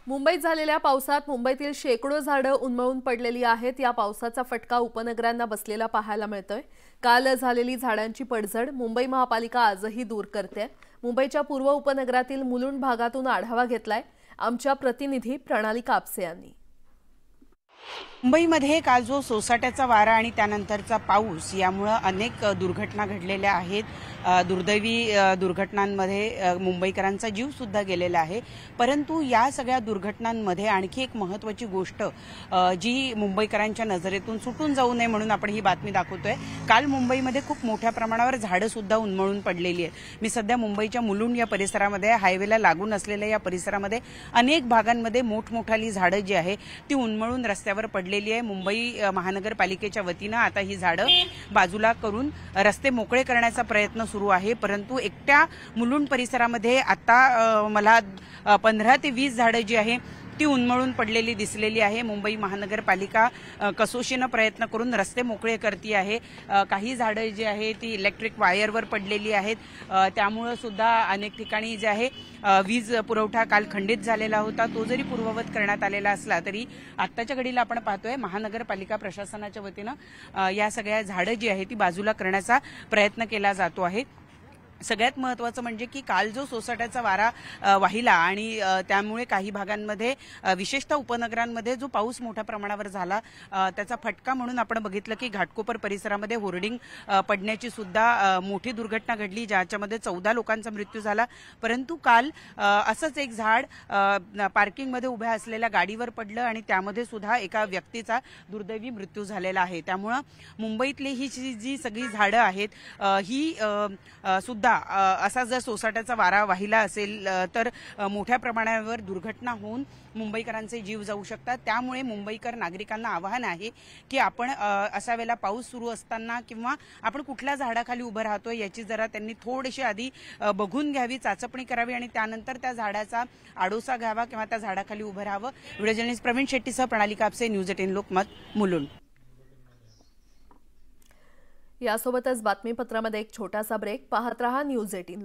मुंबईत झालेल्या पावसात मुंबईतील शेकडो झाडं उन्मळून पडलेली आहेत। या पावसाचा फटका उपनगरांना बसलेला पाहायला मिळतोय। काल झालेली झाडांची पडझड मुंबई महापालिका आजही दूर करते। मुंबईच्या पूर्व उपनगरातील मुलुंड भागातून आढावा घेतलाय आमच्या प्रतिनिधी प्रणाली कापसे यांनी। मुंबईमध्ये काल जो सोसाट्याचा वारा आणि त्यानंतरचा पाऊस यामुळे अनेक दुर्घटना घडलेल्या आहेत। दुर्दैवी दुर्घटनांमध्ये मुंबईकरांचा जीव सुद्धा गेलेला आहे। परंतु या सगळ्या दुर्घटनांमध्ये आणखी एक महत्त्वाची गोष्ट जी मुंबईकरांच्या नजरेतून सुटून जाऊ नये म्हणून आपण ही बातमी दाखवतोय। काल मुंबईमध्ये खूप मोठ्या प्रमाणावर झाडं सुद्धा उन्मळून पडलेली आहेत। मी सध्या मुंबईच्या मुलुंड या परिसरामध्ये हायवेला लागून असलेल्या या परिसरामध्ये अनेक भागांमध्ये मोठमोठाली झाडं जी आहे ती उन्मळून रस्त्यावर पडलेली आहे। मुंबई महानगरपालिकेच्या वतीने आता ही झाडं बाजूला करून रस्ते मोकळे करण्याचा प्रयत्न सुरू आहे। परंतु एकट्या मुलुंड परिसरामध्ये आता मला 15 ते 20 झाडं जी आहे ती उन्मळून पडलेली दिसलेली आहे। मुंबई महानगरपालिका कसोशीने प्रयत्न करून रस्ते मोकळे करते आहे। काही झाडं जी आहे ती इलेक्ट्रिक वायरवर पडलेली आहेत। त्यामुळे सुद्धा अनेक ठिकाणी जे आहे वीज पुरवठा काल खंडित झालेला होता। तो जरी पूर्ववत करण्यात आलेला असला तरी आत्ताच्या घडीला आपण पाहतोय महानगरपालिका प्रशासनाच्या वतीने या सगळ्या झाडं जी आहे ती बाजूला करण्याचा प्रयत्न केला जातो आहे। सगळ्यात महत्त्वाचं म्हणजे की काल जो सोसाट्याचा वारा वाहिला आणि त्यामुळे काही भागांमध्ये विशेषतः उपनगरांमध्ये जो पाऊस मोठ्या प्रमाणावर झाला त्याचा फटका म्हणून आपण बघितलं की घाटकोपर परिसरामध्ये होर्डिंग पडण्याची सुद्धा मोठी दुर्घटना घडली, ज्याच्यामध्ये 14 लोकांचा मृत्यू झाला। परंतु काल असंच एक झाड पार्किंगमध्ये उभ्या असलेल्या गाडीवर पडलं आणि त्यामध्ये सुद्धा एका व्यक्तीचा दुर्दैवी मृत्यू झालेला आहे। त्यामुळे मुंबईतली ही जी सगळी झाडं आहेत ही सुद्धा असा जर सोसाट्याचा वारा वाहिला असेल तर मोठ्या प्रमाणावर दुर्घटना होऊन मुंबईकरांचे जीव जाऊ शकतात। त्यामुळे मुंबईकर नागरिकांना आवाहन आहे की आपण अशा वेळेला पाऊस सुरू असताना किंवा आपण कुठल्या झाडाखाली उभं राहतोय याची जरा त्यांनी थोडीशी आधी बघून घ्यावी, चाचपणी करावी आणि त्यानंतर त्या झाडाचा आडोसा घ्यावा किंवा त्या झाडाखाली उभं राहावं। व्हिडिओ जर्नलिस्ट प्रवीण शेट्टीसह प्रणाली कापसे, न्यूज 18 लोकमत, मुलुंड। यासोबतच बातमीपत्रामध्ये एक छोटासा ब्रेक। पाहत रहा न्यूज 18 लोकमत।